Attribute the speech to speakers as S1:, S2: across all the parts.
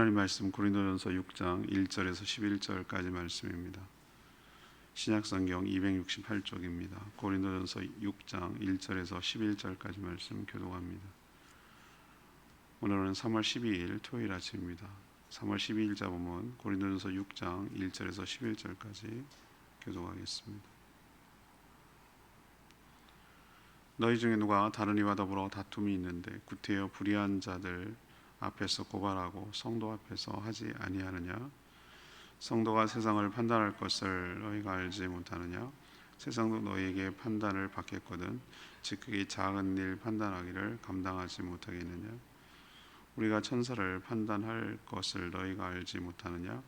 S1: 하나님 말씀 고린도전서 6장 1절에서 11절까지 말씀입니다. 신약성경 268쪽입니다. 고린도전서 6장 1절에서 11절까지 말씀 교독합니다. 오늘은 3월 12일 토요일 아침입니다. 3월 12일 잡으면 고린도전서 6장 1절에서 11절까지 교독하겠습니다. 너희 중에 누가 다른 이와 더불어 다툼이 있는데 구태여 불의한 자들 앞에서 고발하고 성도 앞에서 하지 아니하느냐? 성도가 세상을 판단할 것을 너희가 알지 못하느냐? 세상도 너희에게 판단을 받겠거든 즉 그게 작은 일 판단하기를 감당하지 못하겠느냐? 우리가 천사를 판단할 것을 너희가 알지 못하느냐?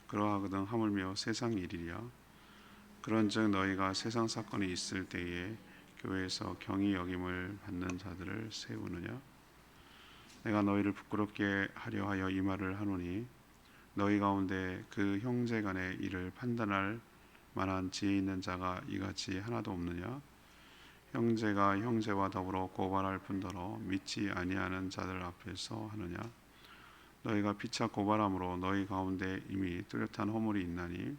S1: 그러하거든 하물며 세상 일이랴. 그런즉 너희가 세상 사건이 있을 때에 교회에서 경히 여김을 받는 자들을 세우느냐? 내가 너희를 부끄럽게 하려 하여 이 말을 하노니 너희 가운데 그 형제 간의 일을 판단할 만한 지혜 있는 자가 이같이 하나도 없느냐? 형제가 형제와 더불어 고발할 뿐더러 믿지 아니하는 자들 앞에서 하느냐? 너희가 피차 고발함으로 너희 가운데 이미 뚜렷한 허물이 있나니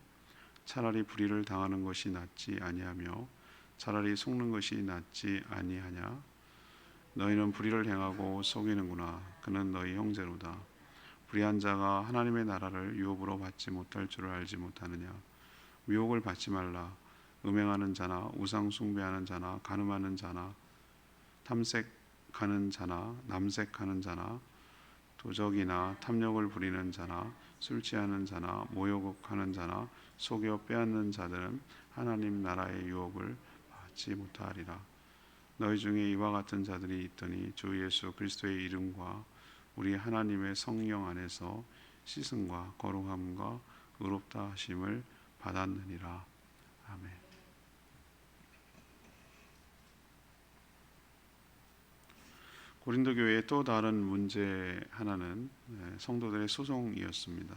S1: 차라리 불의를 당하는 것이 낫지 아니하며 차라리 속는 것이 낫지 아니하냐? 너희는 불의를 행하고 속이는구나. 그는 너희 형제로다. 불의한 자가 하나님의 나라를 유업으로 받지 못할 줄을 알지 못하느냐? 유혹을 받지 말라. 음행하는 자나 우상 숭배하는 자나 간음하는 자나 탐색하는 자나 남색하는 자나 도적이나 탐욕을 부리는 자나 술 취하는 자나 모욕하는 자나 속여 빼앗는 자들은 하나님 나라의 유업을 받지 못하리라. 너희 중에 이와 같은 자들이 있더니 주 예수 그리스도의 이름과 우리 하나님의 성령 안에서 씻음과 거룩함과 의롭다 하심을 받았느니라. 아멘. 고린도 교회의 또 다른 문제 하나는 성도들의 소송이었습니다.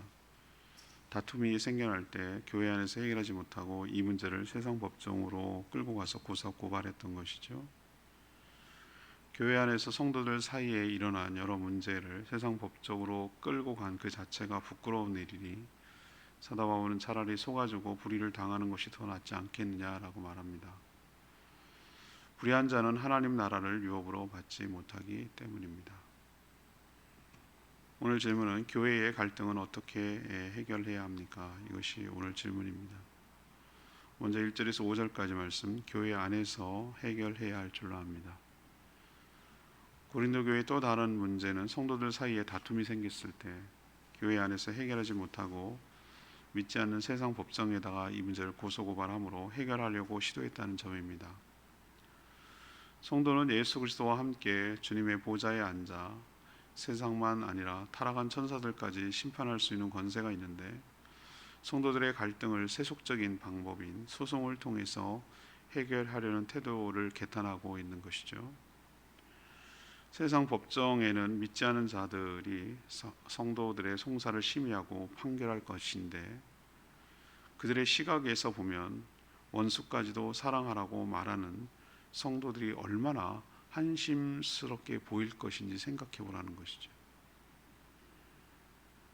S1: 다툼이 생겨날 때 교회 안에서 해결하지 못하고 이 문제를 세상 법정으로 끌고 가서 고발했던 것이죠. 교회 안에서 성도들 사이에 일어난 여러 문제를 세상 법적으로 끌고 간 그 자체가 부끄러운 일이니 사도 바울은 차라리 속아주고 불의를 당하는 것이 더 낫지 않겠느냐라고 말합니다. 불의한 자는 하나님 나라를 유업으로 받지 못하기 때문입니다. 오늘 질문은 교회의 갈등은 어떻게 해결해야 합니까? 이것이 오늘 질문입니다. 먼저 1절에서 5절까지 말씀, 교회 안에서 해결해야 할 줄로 압니다. 고린도 교회의 또 다른 문제는 성도들 사이에 다툼이 생겼을 때 교회 안에서 해결하지 못하고 믿지 않는 세상 법정에다가 이 문제를 고소고발함으로 해결하려고 시도했다는 점입니다. 성도는 예수 그리스도와 함께 주님의 보좌에 앉아 세상만 아니라 타락한 천사들까지 심판할 수 있는 권세가 있는데 성도들의 갈등을 세속적인 방법인 소송을 통해서 해결하려는 태도를 개탄하고 있는 것이죠. 세상 법정에는 믿지 않은 자들이 성도들의 송사를 심의하고 판결할 것인데 그들의 시각에서 보면 원수까지도 사랑하라고 말하는 성도들이 얼마나 한심스럽게 보일 것인지 생각해 보라는 것이죠.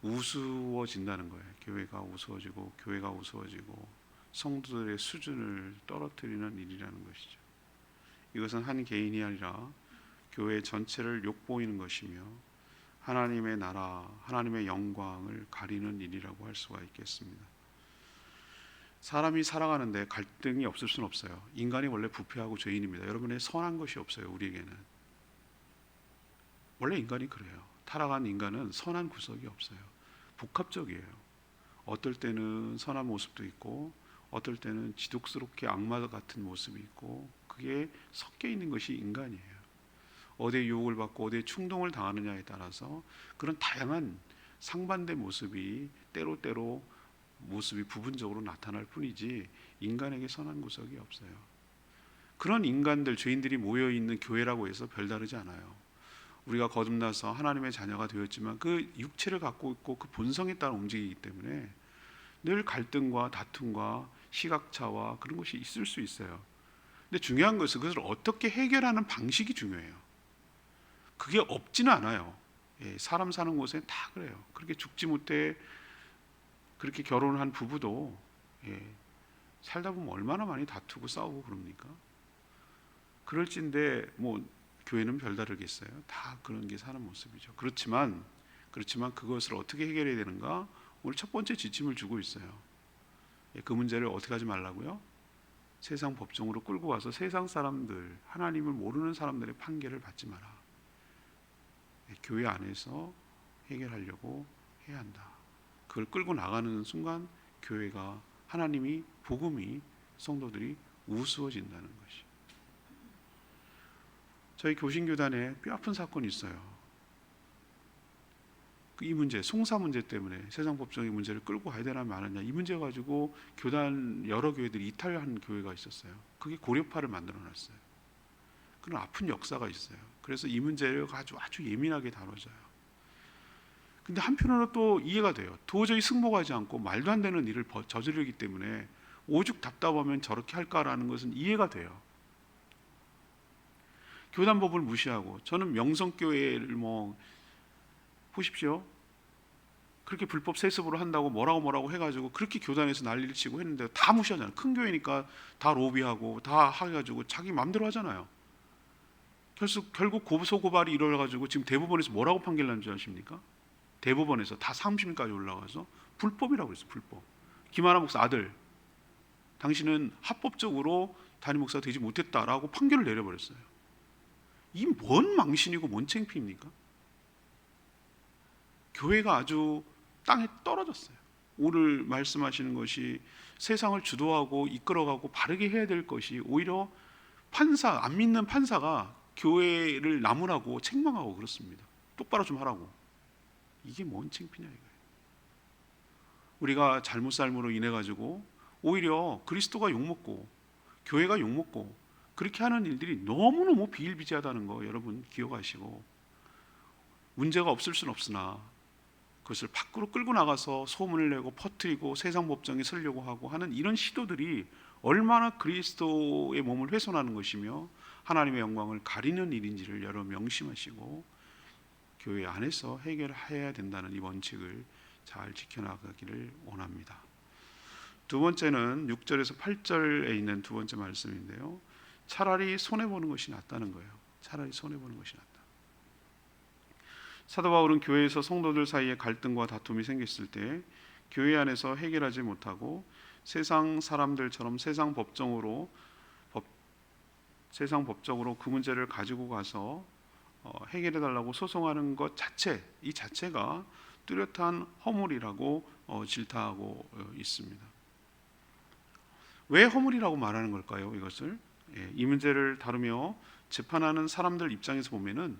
S1: 우스워진다는 거예요. 교회가 우스워지고 교회가 우스워지고 성도들의 수준을 떨어뜨리는 일이라는 것이죠. 이것은 한 개인이 아니라 교회 전체를 욕보이는 것이며 하나님의 나라, 하나님의 영광을 가리는 일이라고 할 수가 있겠습니다. 사람이 살아가는데 갈등이 없을 수는 없어요. 인간이 원래 부패하고 죄인입니다. 여러분의 선한 것이 없어요. 우리에게는 원래 인간이 그래요. 타락한 인간은 선한 구석이 없어요. 복합적이에요. 어떨 때는 선한 모습도 있고 어떨 때는 지독스럽게 악마 같은 모습이 있고 그게 섞여 있는 것이 인간이에요. 어디에 유혹을 받고 어디에 충동을 당하느냐에 따라서 그런 다양한 상반된 모습이 때로 모습이 부분적으로 나타날 뿐이지 인간에게 선한 구석이 없어요. 그런 인간들, 죄인들이 모여있는 교회라고 해서 별다르지 않아요. 우리가 거듭나서 하나님의 자녀가 되었지만 그 육체를 갖고 있고 그 본성에 따라 움직이기 때문에 늘 갈등과 다툼과 시각차와 그런 것이 있을 수 있어요. 근데 중요한 것은 그것을 어떻게 해결하는 방식이 중요해요. 그게 없지는 않아요. 사람 사는 곳에 다 그래요. 그렇게 죽지 못해 그렇게 결혼한 부부도 살다 보면 얼마나 많이 다투고 싸우고 그럽니까? 그럴진데 뭐 교회는 별다르겠어요. 다 그런 게 사는 모습이죠. 그렇지만 그것을 어떻게 해결해야 되는가? 오늘 첫 번째 지침을 주고 있어요. 그 문제를 어떻게 하지 말라고요? 세상 법정으로 끌고 와서 세상 사람들, 하나님을 모르는 사람들의 판결을 받지 마라. 교회 안에서 해결하려고 해야 한다. 그걸 끌고 나가는 순간 교회가 하나님이 복음이 성도들이 우스워진다는 것이. 저희 교신교단에 뼈아픈 사건이 있어요. 이 문제, 송사 문제 때문에 세상 법정의 문제를 끌고 가야 되나 마느냐, 이 문제 가지고 교단 여러 교회들이 이탈한 교회가 있었어요. 그게 고려파를 만들어놨어요. 그런 아픈 역사가 있어요. 그래서 이 문제를 아주 예민하게 다뤄져요. 근데 한편으로 또 이해가 돼요. 도저히 승복하지 않고 말도 안 되는 일을 저지르기 때문에 오죽 답답하면 저렇게 할까라는 것은 이해가 돼요. 교단법을 무시하고, 저는 명성교회를 보십시오. 그렇게 불법 세습으로 한다고 뭐라고 해가지고 그렇게 교단에서 난리를 치고 했는데 다 무시하잖아요. 큰 교회니까 다 로비하고 다 해가지고 자기 마음대로 하잖아요. 결국 고소 고발이 일어나가지고 지금 대법원에서 뭐라고 판결 난 줄 아십니까? 대법원에서 다 사무실까지 올라가서 불법이라고 그랬어요. 불법. 김하나 목사 아들, 당신은 합법적으로 담임 목사가 되지 못했다라고 판결을 내려버렸어요. 이 뭔 망신이고 뭔 창피입니까? 교회가 아주 땅에 떨어졌어요. 오늘 말씀하시는 것이 세상을 주도하고 이끌어가고 바르게 해야 될 것이 오히려 안 믿는 판사가 교회를 나무라고 책망하고 그렇습니다. 똑바로 좀 하라고. 이게 뭔 창피냐 이거예요. 우리가 잘못 삶으로 인해 가지고 오히려 그리스도가 욕먹고 교회가 욕먹고 그렇게 하는 일들이 너무너무 비일비재하다는 거 여러분 기억하시고, 문제가 없을 수는 없으나 그것을 밖으로 끌고 나가서 소문을 내고 퍼뜨리고 세상 법정에 서려고 하고 하는 이런 시도들이 얼마나 그리스도의 몸을 훼손하는 것이며 하나님의 영광을 가리는 일인지를 여러분 명심하시고 교회 안에서 해결해야 된다는 이 원칙을 잘 지켜나가기를 원합니다. 두 번째는 6절에서 8절에 있는 두 번째 말씀인데요. 차라리 손해보는 것이 낫다는 거예요. 차라리 손해보는 것이 낫다. 사도 바울은 교회에서 성도들 사이에 갈등과 다툼이 생겼을 때 교회 안에서 해결하지 못하고 세상 사람들처럼 세상 법적으로 그 문제를 가지고 가서 해결해 달라고 소송하는 것 자체, 이 자체가 뚜렷한 허물이라고 질타하고 있습니다. 왜 허물이라고 말하는 걸까요? 이것을 이 문제를 다루며 재판하는 사람들 입장에서 보면은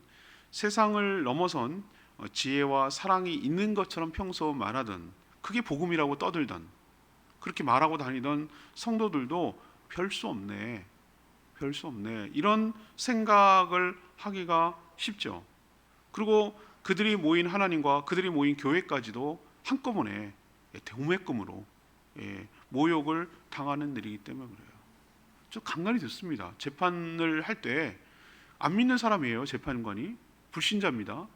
S1: 세상을 넘어선 지혜와 사랑이 있는 것처럼 평소 말하던, 그게 복음이라고 떠들던, 그렇게 말하고 다니던 성도들도 별 수 없네 이런 생각을 하기가 쉽죠. 그리고 그들이 모인 하나님과 그들이 모인 교회까지도 한꺼번에 대우매금으로 모욕을 당하는 일이기 때문에 그래요. 좀 간간히 듣습니다. 재판을 할 때 안 믿는 사람이에요. 재판관이 불신자입니다.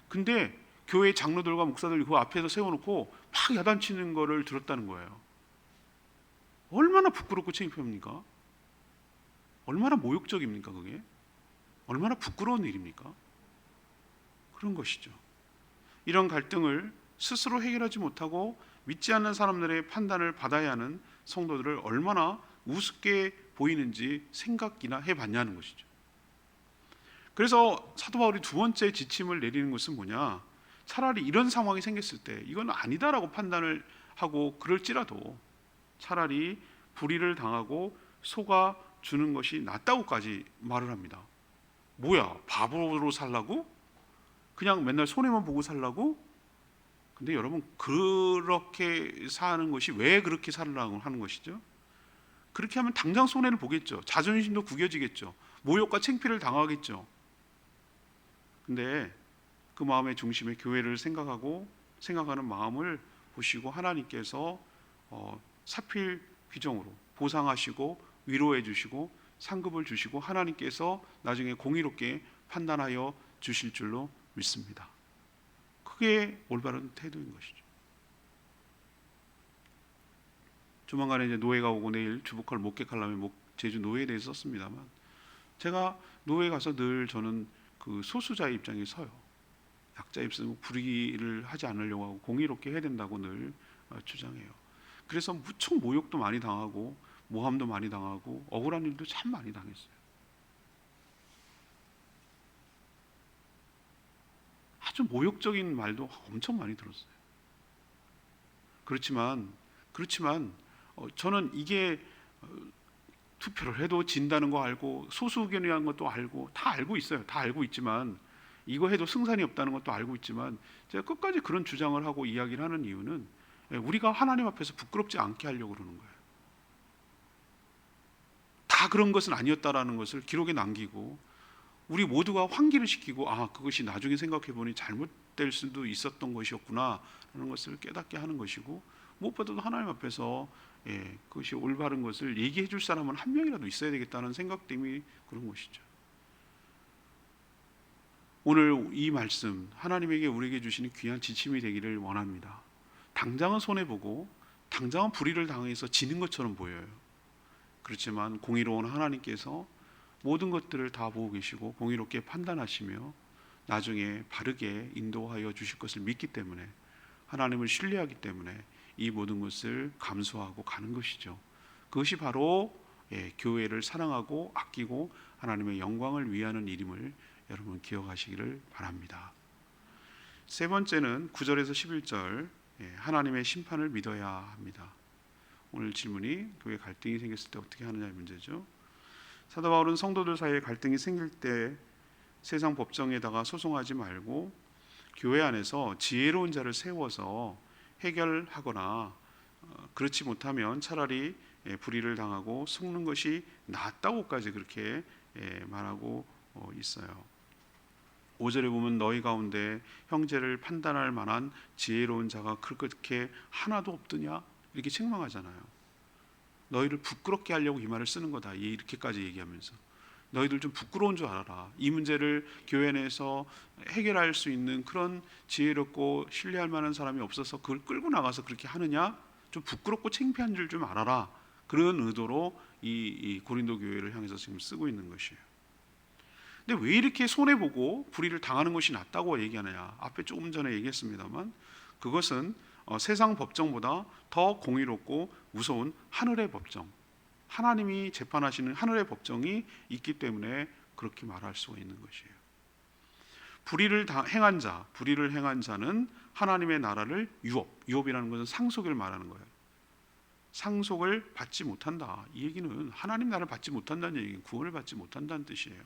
S1: 근데 교회 장로들과 목사들이 그 앞에서 세워놓고 막 야단치는 거를 들었다는 거예요. 얼마나 부끄럽고 창피합니까? 얼마나 모욕적입니까? 그게 얼마나 부끄러운 일입니까? 그런 것이죠. 이런 갈등을 스스로 해결하지 못하고 믿지 않는 사람들의 판단을 받아야 하는 성도들을 얼마나 우습게 보이는지 생각이나 해봤냐는 것이죠. 그래서 사도 바울이 두 번째 지침을 내리는 것은 뭐냐? 차라리 이런 상황이 생겼을 때 이건 아니다라고 판단을 하고 그럴지라도 차라리 불의를 당하고 속아 주는 것이 낫다고까지 말을 합니다. 뭐야, 바보로 살라고? 그냥 맨날 손해만 보고 살라고? 근데 여러분, 그렇게 사는 것이 왜 그렇게 살라고 하는 것이죠? 그렇게 하면 당장 손해를 보겠죠. 자존심도 구겨지겠죠. 모욕과 창피를 당하겠죠. 근데 그 마음의 중심에 교회를 생각하는 마음을 보시고 하나님께서 사필 규정으로 보상하시고 위로해 주시고 상급을 주시고 하나님께서 나중에 공의롭게 판단하여 주실 줄로 믿습니다. 그게 올바른 태도인 것이죠. 조만간에 이제 노예가 오고 내일 주보컬 목격하려면 제주 노예에 대해서 썼습니다만, 제가 노예에 가서 늘 저는 그 소수자의 입장에 서요. 약자 입장 불의를 하지 않으려고 하고 공의롭게 해야 된다고 늘 주장해요. 그래서 무척 모욕도 많이 당하고 모함도 많이 당하고 억울한 일도 참 많이 당했어요. 아주 모욕적인 말도 엄청 많이 들었어요. 그렇지만 저는 이게 투표를 해도 진다는 거 알고 소수 의견이라는 것도 알고 다 알고 있어요. 다 알고 있지만, 이거 해도 승산이 없다는 것도 알고 있지만, 제가 끝까지 그런 주장을 하고 이야기를 하는 이유는 우리가 하나님 앞에서 부끄럽지 않게 하려고 그러는 거예요. 다 그런 것은 아니었다라는 것을 기록에 남기고 우리 모두가 환기를 시키고, 그것이 나중에 생각해 보니 잘못될 수도 있었던 것이었구나 라는 것을 깨닫게 하는 것이고, 무엇보다도 하나님 앞에서 그것이 올바른 것을 얘기해 줄 사람은 한 명이라도 있어야 되겠다는 생각 때문에 그런 것이죠. 오늘 이 말씀, 하나님에게 우리에게 주시는 귀한 지침이 되기를 원합니다. 당장은 손해보고 당장은 불의를 당해서 지는 것처럼 보여요. 그렇지만 공의로운 하나님께서 모든 것들을 다 보고 계시고 공의롭게 판단하시며 나중에 바르게 인도하여 주실 것을 믿기 때문에, 하나님을 신뢰하기 때문에 이 모든 것을 감수하고 가는 것이죠. 그것이 바로 교회를 사랑하고 아끼고 하나님의 영광을 위하는 일임을 여러분 기억하시기를 바랍니다. 세 번째는 9절에서 11절, 하나님의 심판을 믿어야 합니다. 오늘 질문이 교회 갈등이 생겼을 때 어떻게 하느냐의 문제죠. 사도 바울은 성도들 사이에 갈등이 생길 때 세상 법정에다가 소송하지 말고 교회 안에서 지혜로운 자를 세워서 해결하거나, 그렇지 못하면 차라리 불의를 당하고 속는 것이 낫다고까지 그렇게 말하고 있어요. 5절에 보면 너희 가운데 형제를 판단할 만한 지혜로운 자가 그렇게 하나도 없더냐 이렇게 책망하잖아요. 너희를 부끄럽게 하려고 이 말을 쓰는 거다 이렇게까지 얘기하면서, 너희들 좀 부끄러운 줄 알아라. 이 문제를 교회 내에서 해결할 수 있는 그런 지혜롭고 신뢰할 만한 사람이 없어서 그걸 끌고 나가서 그렇게 하느냐, 좀 부끄럽고 창피한 줄 좀 알아라. 그런 의도로 이 고린도 교회를 향해서 지금 쓰고 있는 것이에요. 근데 왜 이렇게 손해보고 불의를 당하는 것이 낫다고 얘기하느냐. 앞에 조금 전에 얘기했습니다만, 그것은 세상 법정보다 더 공의롭고 무서운 하늘의 법정, 하나님이 재판하시는 하늘의 법정이 있기 때문에 그렇게 말할 수가 있는 것이에요. 불의를 행한 자는 하나님의 나라를 유업이라는 것은 상속을 말하는 거예요. 상속을 받지 못한다. 이 얘기는 하나님 나라를 받지 못한다는 얘기는 구원을 받지 못한다는 뜻이에요.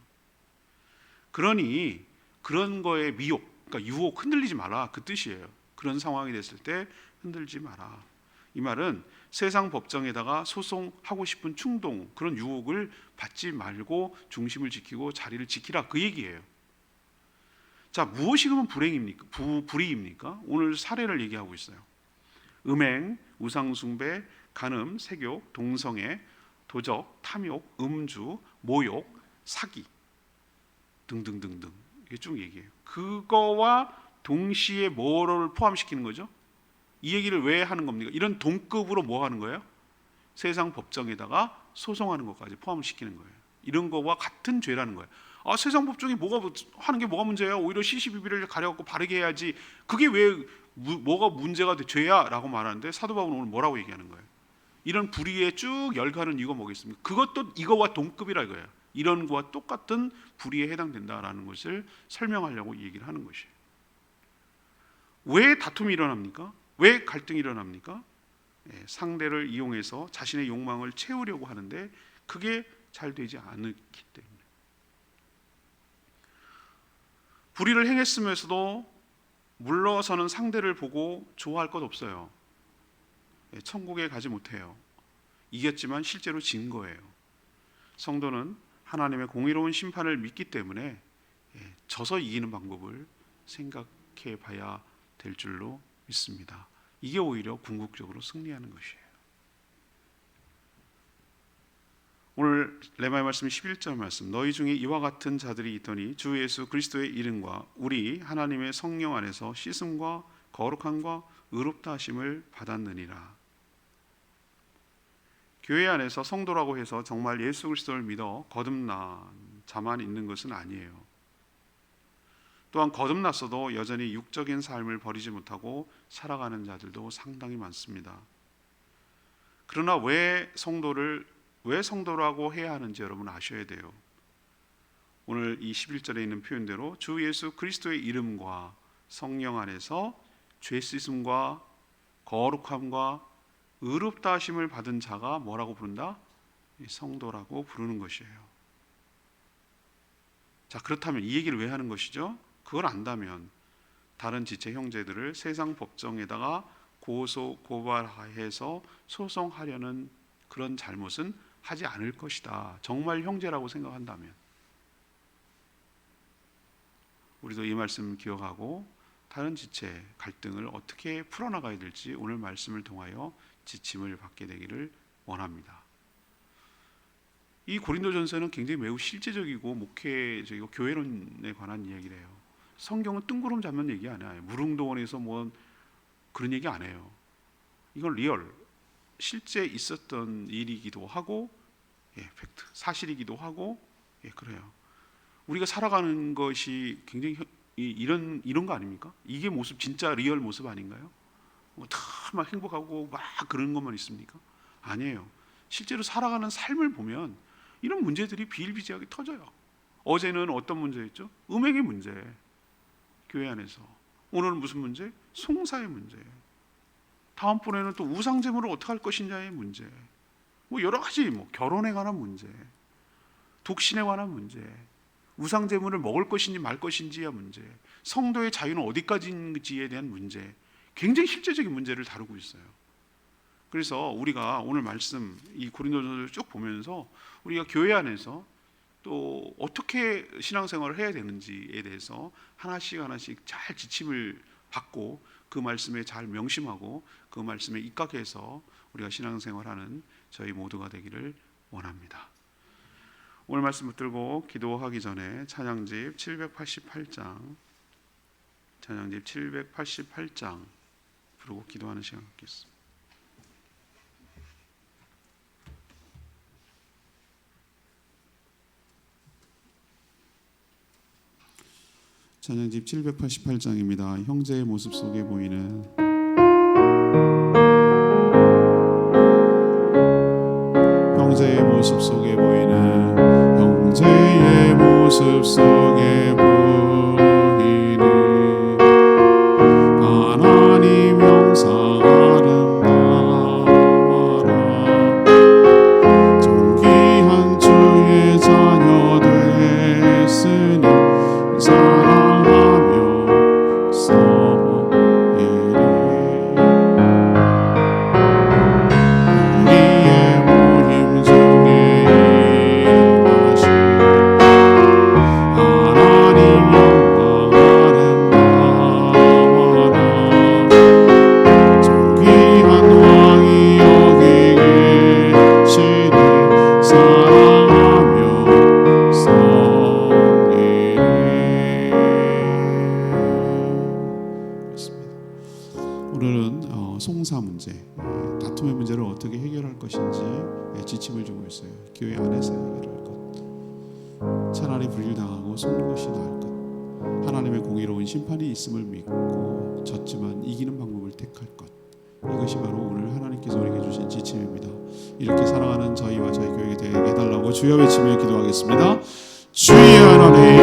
S1: 그러니 그런 거에 그러니까 유혹, 흔들리지 마라 그 뜻이에요. 그런 상황이 됐을 때 흔들지 마라. 이 말은 세상 법정에다가 소송하고 싶은 충동, 그런 유혹을 받지 말고 중심을 지키고 자리를 지키라 그 얘기예요. 자, 무엇이 그러면 불의입니까? 오늘 사례를 얘기하고 있어요. 음행, 우상숭배, 간음, 세욕, 동성애, 도적, 탐욕, 음주, 모욕, 사기 등등등등, 이게 쭉 얘기해요. 그거와 동시에 뭐를 포함시키는 거죠? 이 얘기를 왜 하는 겁니까? 이런 동급으로 뭐 하는 거예요? 세상 법정에다가 소송하는 것까지 포함을 시키는 거예요. 이런 거와 같은 죄라는 거예요. 세상 법정이 하는 게 뭐가 문제야? 오히려 시시비비를 가려갖고 바르게 해야지. 그게 왜 뭐가 문제가 돼? 죄야? 라고 말하는데, 사도 바울은 오늘 뭐라고 얘기하는 거예요? 이런 불의에 쭉 열가는 이유가 뭐겠습니까? 그것도 이거와 동급이라 이거예요. 이런 거와 똑같은 불의에 해당된다라는 것을 설명하려고 얘기를 하는 것이에요. 왜 다툼이 일어납니까? 왜 갈등이 일어납니까? 상대를 이용해서 자신의 욕망을 채우려고 하는데 그게 잘 되지 않기 때문에. 불의를 행했으면서도 물러서는 상대를 보고 좋아할 것 없어요. 천국에 가지 못해요. 이겼지만 실제로 진 거예요. 성도는 하나님의 공의로운 심판을 믿기 때문에 져서 이기는 방법을 생각해 봐야 될 줄로 믿습니다. 이게 오히려 궁극적으로 승리하는 것이에요. 오늘 레마의 말씀 11절 말씀, 너희 중에 이와 같은 자들이 있더니 주 예수 그리스도의 이름과 우리 하나님의 성령 안에서 씻음과 거룩함과 의롭다 하심을 받았느니라. 교회 안에서 성도라고 해서 정말 예수 그리스도를 믿어 거듭난 자만 있는 것은 아니에요. 또한 거듭났어도 여전히 육적인 삶을 버리지 못하고 살아가는 자들도 상당히 많습니다. 그러나 왜 성도라고 해야 하는지 여러분 아셔야 돼요. 오늘 이 11절에 있는 표현대로 주 예수 그리스도의 이름과 성령 안에서 죄 씻음과 거룩함과 의롭다 하심을 받은 자가 뭐라고 부른다? 성도라고 부르는 것이에요. 자, 그렇다면 이 얘기를 왜 하는 것이죠? 그걸 안다면 다른 지체 형제들을 세상 법정에다가 고발해서 소송하려는 그런 잘못은 하지 않을 것이다. 정말 형제라고 생각한다면. 우리도 이 말씀을 기억하고 다른 지체 갈등을 어떻게 풀어나가야 될지 오늘 말씀을 통하여 지침을 받게 되기를 원합니다. 이 고린도전서는 굉장히 매우 실제적이고 목회적이고 교회론에 관한 이야기래요. 성경은 뜬구름 잡는 얘기 아니에요. 무릉도원에서 뭐 그런 얘기 안 해요. 이건 리얼, 실제 있었던 일이기도 하고, 팩트, 사실이기도 하고, 그래요. 우리가 살아가는 것이 굉장히 이런 거 아닙니까? 이게 모습, 진짜 리얼 모습 아닌가요? 다 막 행복하고 막 그런 것만 있습니까? 아니에요. 실제로 살아가는 삶을 보면 이런 문제들이 비일비재하게 터져요. 어제는 어떤 문제였죠? 음행의 문제, 교회 안에서. 오늘은 무슨 문제? 송사의 문제. 다음번에는 또 우상제물을 어떻게 할 것이냐의 문제. 뭐 여러 가지, 결혼에 관한 문제, 독신에 관한 문제, 우상제물을 먹을 것인지 말 것인지의 문제, 성도의 자유는 어디까지인지에 대한 문제, 굉장히 실제적인 문제를 다루고 있어요. 그래서 우리가 오늘 말씀 이 고린도전서를 쭉 보면서 우리가 교회 안에서 또 어떻게 신앙생활을 해야 되는지에 대해서 하나씩 잘 지침을 받고 그 말씀에 잘 명심하고 그 말씀에 입각해서 우리가 신앙생활하는 저희 모두가 되기를 원합니다. 오늘 말씀 붙들고 기도하기 전에 찬양집 788장 부르고 기도하는 시간 갖겠습니다. 찬양집 788장입니다. 형제의 모습 속에 보이는 형제의 모습 속에 보이는 형제의 모습 속에 보이는 하나님 형상 아름다워라 존귀한 주의 자녀 됐으니 사랑하며 서이래 우리의 모임 중에 임하신 하나님 영광 아름다워라 존귀한 왕이 여기 계시니 사랑하며 서이래. 오늘은 송사 문제, 다툼의 문제를 어떻게 해결할 것인지 지침을 주고 있어요. 교회 안에서 해결할 것, 차라리 불일당하고 속는 것이 나을 것, 하나님의 공의로운 심판이 있음을 믿고 졌지만 이기는 방법을 택할 것, 이것이 바로 오늘 하나님께서 우리에게 주신 지침입니다. 이렇게 사랑하는 저희와 저희 교회에 되게 해달라고 주여 외치며 기도하겠습니다. 주의 하나님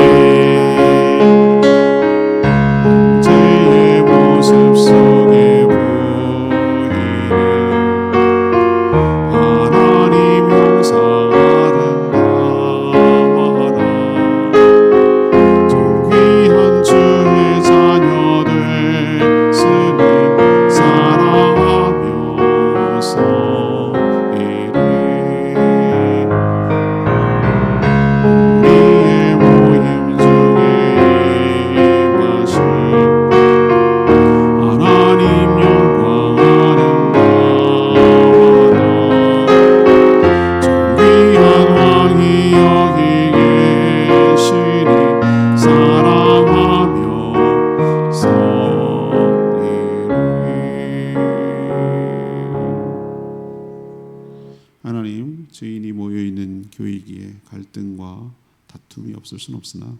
S1: 형제의 모습 속에 보이는 하나님 형상 아름다워라 존귀한 주의 자녀 됐으니 사랑하며 서이래 우리의 모임 중에 모여 있는 교회이기에 갈등과 다툼이 없을 수는 없으나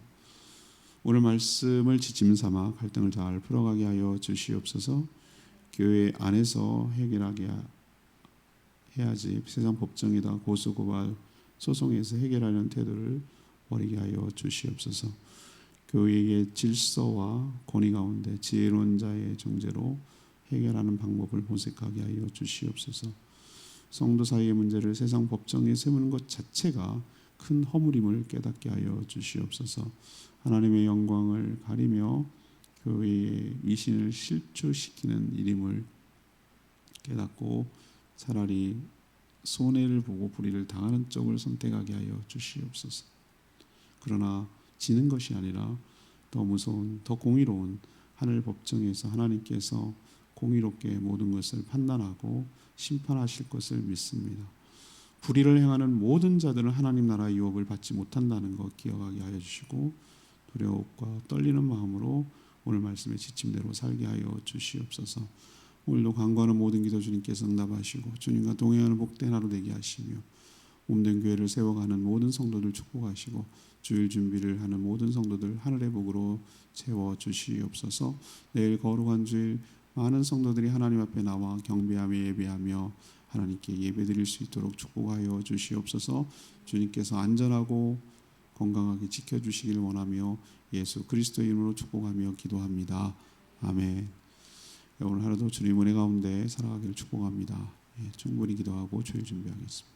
S1: 오늘 말씀을 지침 삼아 갈등을 잘 풀어가게 하여 주시옵소서. 교회 안에서 해결하게 해야지 세상 법정이다 고소고발 소송에서 해결하려는 태도를 버리게 하여 주시옵소서. 교회의 질서와 권위 가운데 지혜로운 자의 정죄로 해결하는 방법을 모색하게 하여 주시옵소서. 성도 사이의 문제를 세상 법정에 세우는 것 자체가 큰 허물임을 깨닫게 하여 주시옵소서. 하나님의 영광을 가리며 교회의 미신을 실추시키는 일임을 깨닫고 차라리 손해를 보고 불의를 당하는 쪽을 선택하게 하여 주시옵소서. 그러나 지는 것이 아니라 더 무서운, 더 공의로운 하늘 법정에서 하나님께서 공의롭게 모든 것을 판단하고 심판하실 것을 믿습니다. 불의를 행하는 모든 자들은 하나님 나라의 유업을 받지 못한다는 것 기억하게 하여 주시고 두려움과 떨리는 마음으로 오늘 말씀의 지침대로 살게 하여 주시옵소서. 오늘도 간구하는 모든 기도 주님께서 응답하시고 주님과 동행하는 복된 하루 되게 하시며 몸된 교회를 세워가는 모든 성도들 축복하시고 주일 준비를 하는 모든 성도들 하늘의 복으로 채워 주시옵소서. 내일 거룩한 주일 많은 성도들이 하나님 앞에 나와 경배하며 예배하며 하나님께 예배드릴 수 있도록 축복하여 주시옵소서. 주님께서 안전하고 건강하게 지켜주시길 원하며 예수 그리스도의 이름으로 축복하며 기도합니다. 아멘. 오늘 하루도 주님 은혜 가운데 살아가기를 축복합니다. 충분히 기도하고 주일 준비하겠습니다.